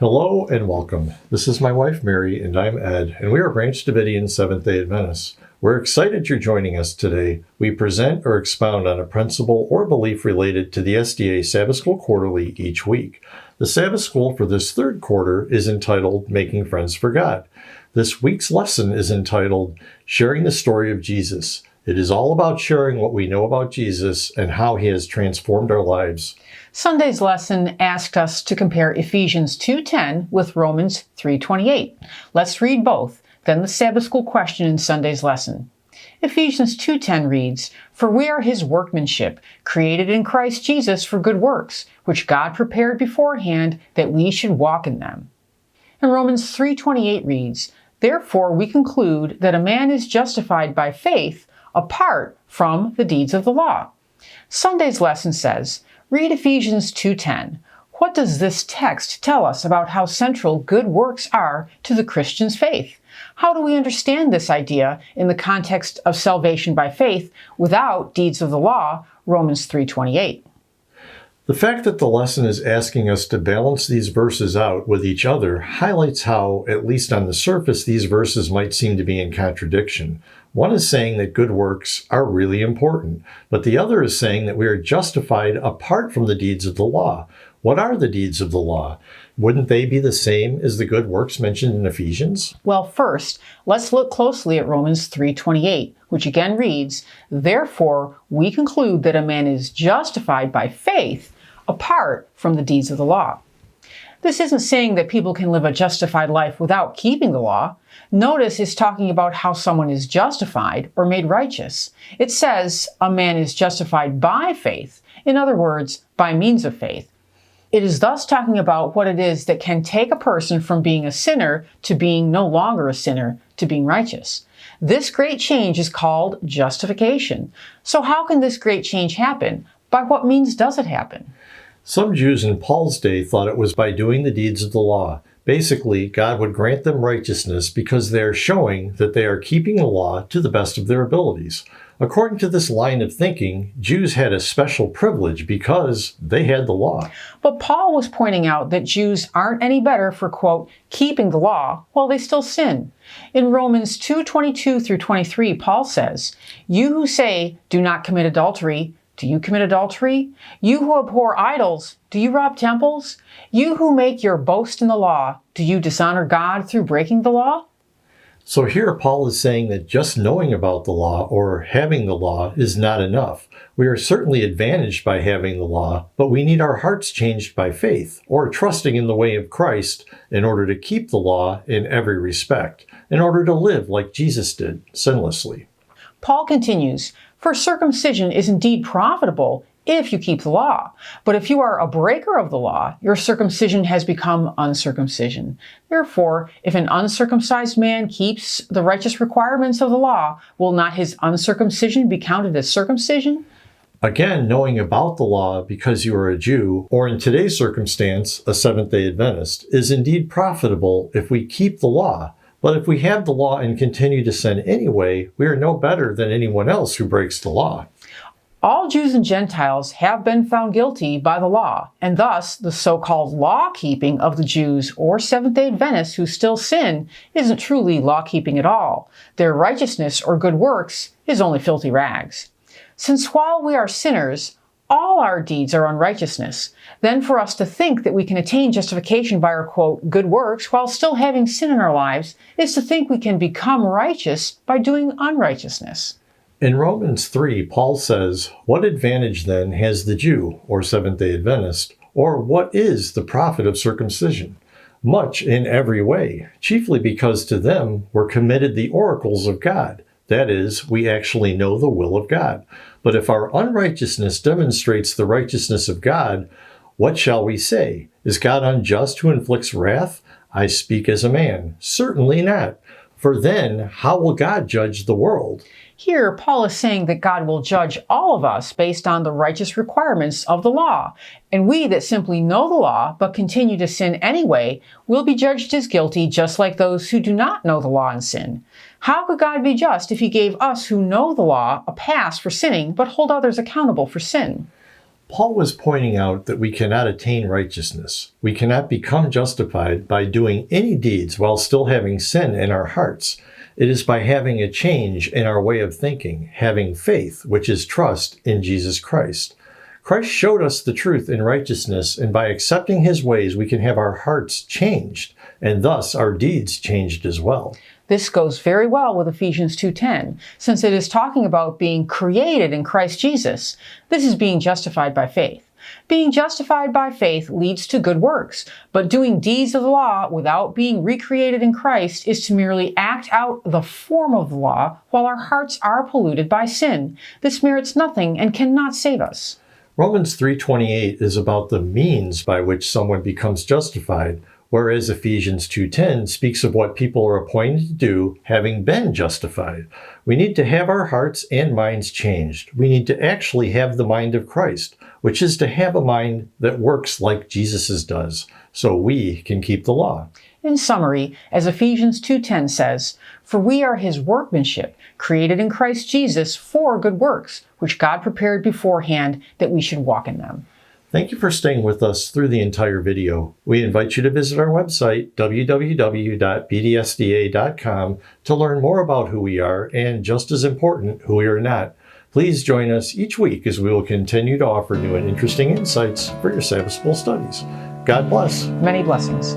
Hello and welcome. This is my wife Mary and I'm Ed, and we are Branch Davidian Seventh-day Adventists. We're excited you're joining us today. We present or expound on a principle or belief related to the SDA Sabbath School Quarterly each week. The Sabbath School for this third quarter is entitled Making Friends for God. This week's lesson is entitled Sharing the Story of Jesus. It is all about sharing what we know about Jesus and how he has transformed our lives. Sunday's lesson asked us to compare Ephesians 2:10 with Romans 3:28. Let's read both, then the Sabbath School question in Sunday's lesson. Ephesians 2:10 reads, "For we are his workmanship, created in Christ Jesus for good works, which God prepared beforehand that we should walk in them." And Romans 3:28 reads, "Therefore we conclude that a man is justified by faith apart from the deeds of the law." Sunday's lesson says, read Ephesians 2:10. What does this text tell us about how central good works are to the Christian's faith? How do we understand this idea in the context of salvation by faith without deeds of the law, Romans 3:28? The fact that the lesson is asking us to balance these verses out with each other highlights how, at least on the surface, these verses might seem to be in contradiction. One is saying that good works are really important, but the other is saying that we are justified apart from the deeds of the law. What are the deeds of the law? Wouldn't they be the same as the good works mentioned in Ephesians? Well, first, let's look closely at Romans 3:28, which again reads, "Therefore we conclude that a man is justified by faith apart from the deeds of the law." This isn't saying that people can live a justified life without keeping the law. Notice it's talking about how someone is justified or made righteous. It says a man is justified by faith, in other words, by means of faith. It is thus talking about what it is that can take a person from being a sinner to being no longer a sinner to being righteous. This great change is called justification. So how can this great change happen? By what means does it happen? Some Jews in Paul's day thought it was by doing the deeds of the law. Basically, God would grant them righteousness because they are showing that they are keeping the law to the best of their abilities. According to this line of thinking, Jews had a special privilege because they had the law. But Paul was pointing out that Jews aren't any better for, quote, keeping the law while they still sin. In Romans 2:22 through 23, Paul says, "You who say, 'Do not commit adultery,' do you commit adultery? You who abhor idols, do you rob temples? You who make your boast in the law, do you dishonor God through breaking the law?" So here Paul is saying that just knowing about the law or having the law is not enough. We are certainly advantaged by having the law, but we need our hearts changed by faith or trusting in the way of Christ in order to keep the law in every respect, in order to live like Jesus did, sinlessly. Paul continues, "For circumcision is indeed profitable if you keep the law. But if you are a breaker of the law, your circumcision has become uncircumcision. Therefore, if an uncircumcised man keeps the righteous requirements of the law, will not his uncircumcision be counted as circumcision?" Again, knowing about the law because you are a Jew, or in today's circumstance, a Seventh-day Adventist, is indeed profitable if we keep the law. But if we have the law and continue to sin anyway, we are no better than anyone else who breaks the law. All Jews and Gentiles have been found guilty by the law, and thus the so-called law-keeping of the Jews or Seventh-day Adventists who still sin isn't truly law-keeping at all. Their righteousness or good works is only filthy rags. Since while we are sinners, all our deeds are unrighteousness, then for us to think that we can attain justification by our, quote, good works while still having sin in our lives is to think we can become righteous by doing unrighteousness. In Romans 3, Paul says, "What advantage then has the Jew, or Seventh-day Adventist, or what is the profit of circumcision? Much in every way, chiefly because to them were committed the oracles of God. That is, we actually know the will of God. But if our unrighteousness demonstrates the righteousness of God, what shall we say? Is God unjust who inflicts wrath? I speak as a man. Certainly not. For then, how will God judge the world?" Here, Paul is saying that God will judge all of us based on the righteous requirements of the law, and we that simply know the law but continue to sin anyway will be judged as guilty just like those who do not know the law and sin. How could God be just if he gave us who know the law a pass for sinning but hold others accountable for sin? Paul was pointing out that we cannot attain righteousness. We cannot become justified by doing any deeds while still having sin in our hearts. It is by having a change in our way of thinking, having faith, which is trust in Jesus Christ. Christ showed us the truth in righteousness, and by accepting his ways, we can have our hearts changed, and thus our deeds changed as well. This goes very well with Ephesians 2:10, since it is talking about being created in Christ Jesus. This is being justified by faith. Being justified by faith leads to good works, but doing deeds of the law without being recreated in Christ is to merely act out the form of the law while our hearts are polluted by sin. This merits nothing and cannot save us. Romans 3:28 is about the means by which someone becomes justified, whereas Ephesians 2:10 speaks of what people are appointed to do having been justified. We need to have our hearts and minds changed. We need to actually have the mind of Christ, which is to have a mind that works like Jesus's does, so we can keep the law. In summary, as Ephesians 2:10 says, "For we are his workmanship, created in Christ Jesus for good works, which God prepared beforehand that we should walk in them." Thank you for staying with us through the entire video. We invite you to visit our website, www.bdsda.com, to learn more about who we are and, just as important, who we are not. Please join us each week as we will continue to offer new and interesting insights for your Sabbath School studies. God bless. Many blessings.